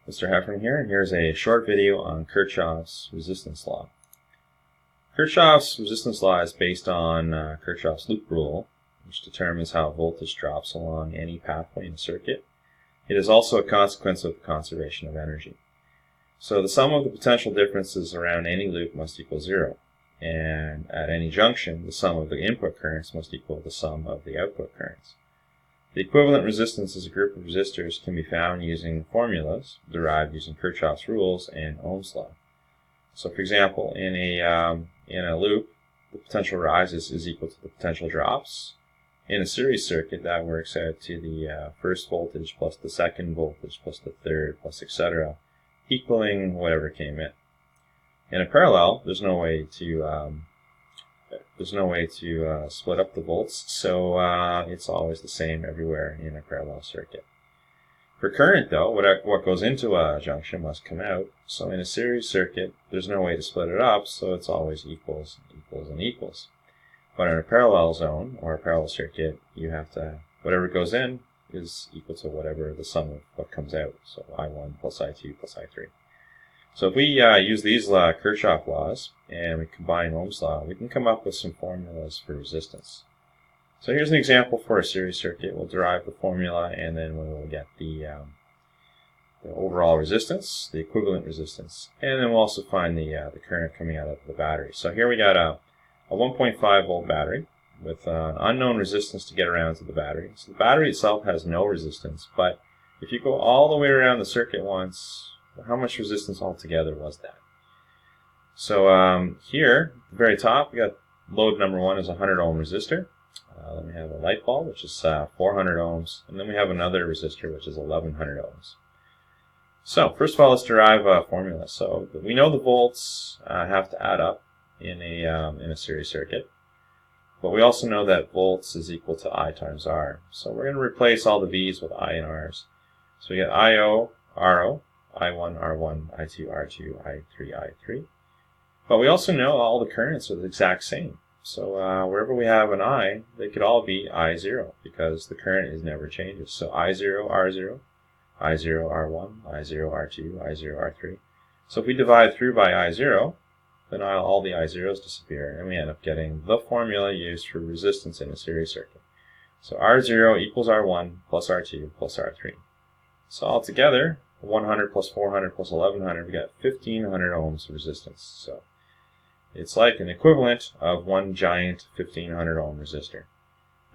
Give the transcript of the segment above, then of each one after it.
Mr. Heffern here, and here's a short video on Kirchhoff's resistance law. Kirchhoff's resistance law is based on Kirchhoff's loop rule, which determines how voltage drops along any pathway in a circuit. It is also a consequence of the conservation of energy. So the sum of the potential differences around any loop must equal 0, and at any junction, the sum of the input currents must equal the sum of the output currents. The equivalent resistance as a group of resistors can be found using formulas derived using Kirchhoff's rules and Ohm's law. So, for example, in a loop, the potential rises is equal to the potential drops. In a series circuit, that works out to the first voltage plus the second voltage plus the third plus etc., equaling whatever came in. In a parallel, there's no way to split up the volts, so it's always the same everywhere in a parallel circuit. For current, though, what goes into a junction must come out. So in a series circuit, there's no way to split it up, so it's always equals, equals, and equals. But in a parallel zone or a parallel circuit, you have to, whatever goes in is equal to whatever the sum of what comes out. So I1 plus I2 plus I3. So if we use these Kirchhoff laws and we combine Ohm's law, we can come up with some formulas for resistance. So here's an example for a series circuit. We'll derive the formula and then we'll get the overall resistance, the equivalent resistance, and then we'll also find the current coming out of the battery. So here we got a 1.5 volt battery with an unknown resistance to get around to the battery. So the battery itself has no resistance, but if you go all the way around the circuit once, how much resistance altogether was that? So here, at the very top, we got load number 1 is a 100 ohm resistor. Then we have a light bulb, which is 400 ohms, and then we have another resistor, which is 1100 ohms. So first of all, let's derive a formula. So we know the volts have to add up in a series circuit, but we also know that volts is equal to I times R. So we're going to replace all the V's with I and R's. So we get IO, RO, I1, R1, I2, R2, I3, I3. But we also know all the currents are the exact same. So wherever we have an I, they could all be I0 because the current is never changes. So I0, R0, I0, R1, I0, R2, I0, R3. So if we divide through by I0, then all the I0s disappear, and we end up getting the formula used for resistance in a series circuit. So R0 equals R1 plus R2 plus R3. So altogether, 100 plus 400 plus 1100, we got 1500 ohms resistance. So it's like an equivalent of one giant 1500 ohm resistor.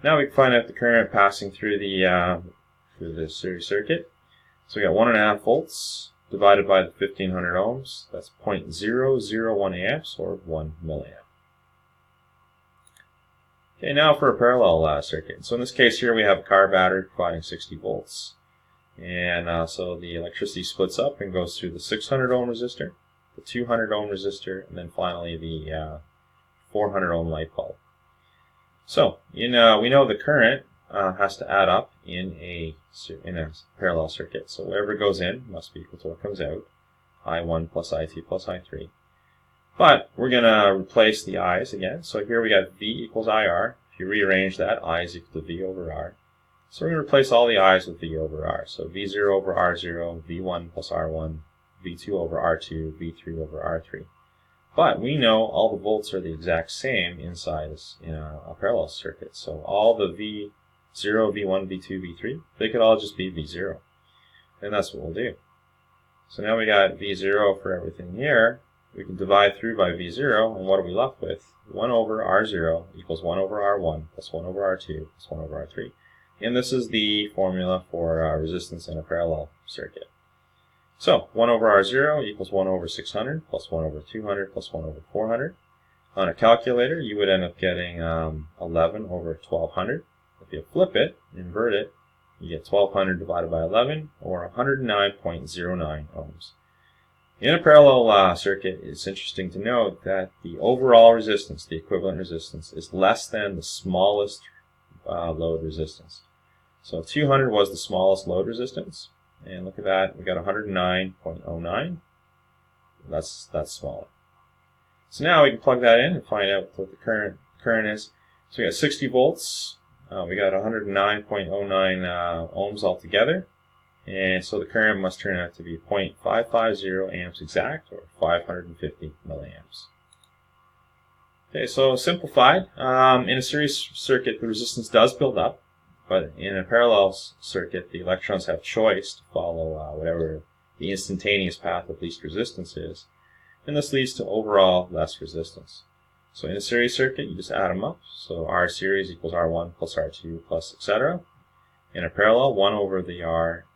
Now we can find out the current passing through the series circuit. So we got 1.5 volts divided by the 1500 ohms. That's 0.001 amps or 1 milliamp. Okay, now for a parallel circuit. So in this case here we have a car battery providing 60 volts. And so the electricity splits up and goes through the 600 ohm resistor, the 200 ohm resistor, and then finally the 400 ohm light bulb. So we know the current has to add up in a parallel circuit. So whatever goes in must be equal to what comes out, I1 plus I2 plus I3. But we're going to replace the I's again. So here we got V equals IR. If you rearrange that, I is equal to V over R. So we're going to replace all the I's with V over R. So V0 over R0, V1 plus R1, V2 over R2, V3 over R3. But we know all the volts are the exact same inside in a parallel circuit. So all the V0, V1, V2, V3, they could all just be V0. And that's what we'll do. So now we got V0 for everything here. We can divide through by V0, and what are we left with? 1 over R0 equals 1 over R1 plus 1 over R2 plus 1 over R3. And this is the formula for resistance in a parallel circuit. So 1 over R0 equals 1 over 600 plus 1 over 200 plus 1 over 400. On a calculator, you would end up getting 11 over 1200. If you flip it, invert it, you get 1200 divided by 11, or 109.09 ohms. In a parallel circuit, it's interesting to note that the overall resistance, the equivalent resistance, is less than the smallest load resistance. So 200 was the smallest load resistance, and look at that, we got 109.09. That's smaller. So now we can plug that in and find out what the current is. So we got 60 volts. We got 109.09 ohms altogether. And so the current must turn out to be 0.550 amps exact, or 550 milliamps. Okay, so simplified, in a series circuit the resistance does build up, but in a parallel circuit the electrons have choice to follow whatever the instantaneous path of least resistance is, and this leads to overall less resistance. So in a series circuit you just add them up, so R series equals R1 plus R2 plus etc. In a parallel, 1 over the R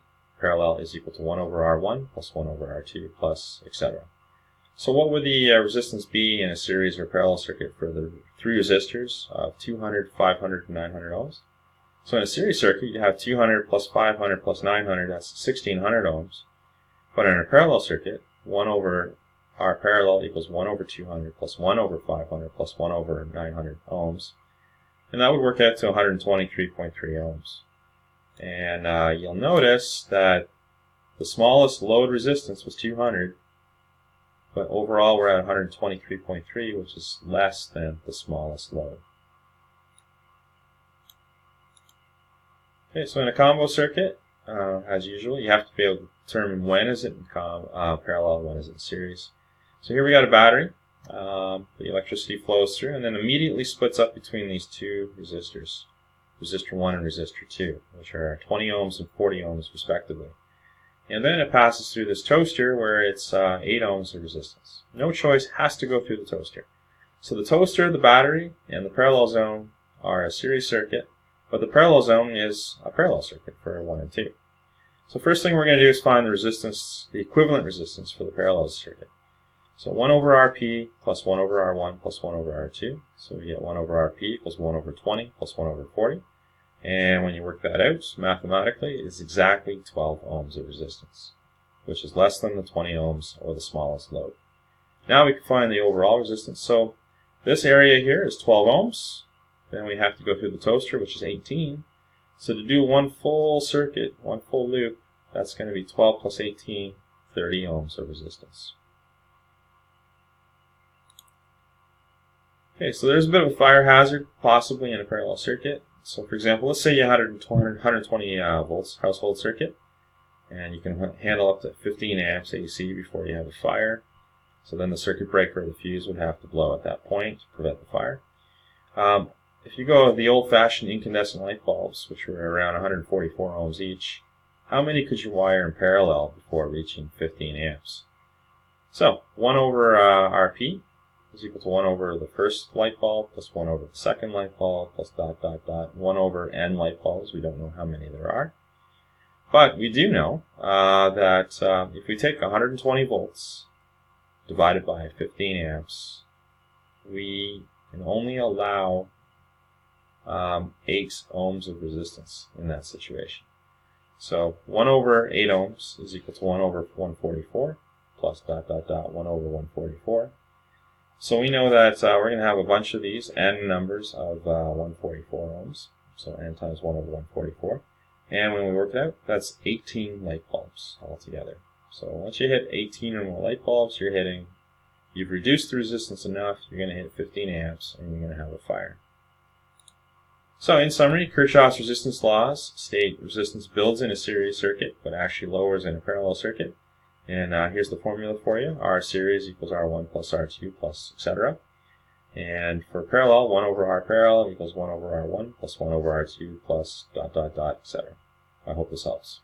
parallel is equal to 1 over R1 plus 1 over R2 plus etc. So what would the resistance be in a series or parallel circuit for the three resistors of 200, 500, and 900 ohms? So in a series circuit, you have 200 plus 500 plus 900, that's 1600 ohms. But in a parallel circuit, 1 over R parallel equals 1 over 200 plus 1 over 500 plus 1 over 900 ohms. And that would work out to 123.3 ohms. And you'll notice that the smallest load resistance was 200, but overall we're at 123.3, which is less than the smallest load. Okay, so in a combo circuit, as usual, you have to be able to determine when is it in parallel, when is it in series. So here we got a battery. The electricity flows through and then immediately splits up between these two resistors, resistor 1 and resistor 2, which are 20 ohms and 40 ohms respectively. And then it passes through this toaster where it's 8 ohms of resistance. No choice, has to go through the toaster. So the toaster, the battery, and the parallel zone are a series circuit, but the parallel zone is a parallel circuit for 1 and 2. So first thing we're going to do is find the resistance, the equivalent resistance for the parallel circuit. So 1 over Rp plus 1 over R1 plus 1 over R2. So we get 1 over Rp equals 1 over 20 plus 1 over 40. And when you work that out mathematically, it's exactly 12 ohms of resistance, which is less than the 20 ohms or the smallest load. Now we can find the overall resistance. So this area here is 12 ohms. Then we have to go through the toaster, which is 18. So to do one full circuit, one full loop, that's going to be 12 plus 18, 30 ohms of resistance. Okay, so there's a bit of a fire hazard possibly in a parallel circuit. So for example, let's say you had a 120 volts household circuit, and you can handle up to 15 amps AC before you have a fire. So then the circuit breaker or the fuse would have to blow at that point to prevent the fire. If you go with the old-fashioned incandescent light bulbs, which were around 144 ohms each, how many could you wire in parallel before reaching 15 amps? So 1 over Rp is equal to 1 over the first light bulb plus 1 over the second light bulb plus ... 1 over n light bulbs. We don't know how many there are. But we do know that if we take 120 volts divided by 15 amps, we can only allow 8 ohms of resistance in that situation. So 1 over 8 ohms is equal to 1 over 144 plus ... 1 over 144. So we know that we're going to have a bunch of these, n numbers of 144 ohms. So n times 1 over 144. And when we work it out, that's 18 light bulbs altogether. So once you hit 18 or more light bulbs, you've reduced the resistance enough, you're going to hit 15 amps, and you're going to have a fire. So in summary, Kirchhoff's resistance laws state resistance builds in a series circuit, but actually lowers in a parallel circuit. And here's the formula for you. R series equals R1 plus R2 plus etc. And for parallel, 1 over R parallel equals 1 over R1 plus 1 over R2 plus ... etc. I hope this helps.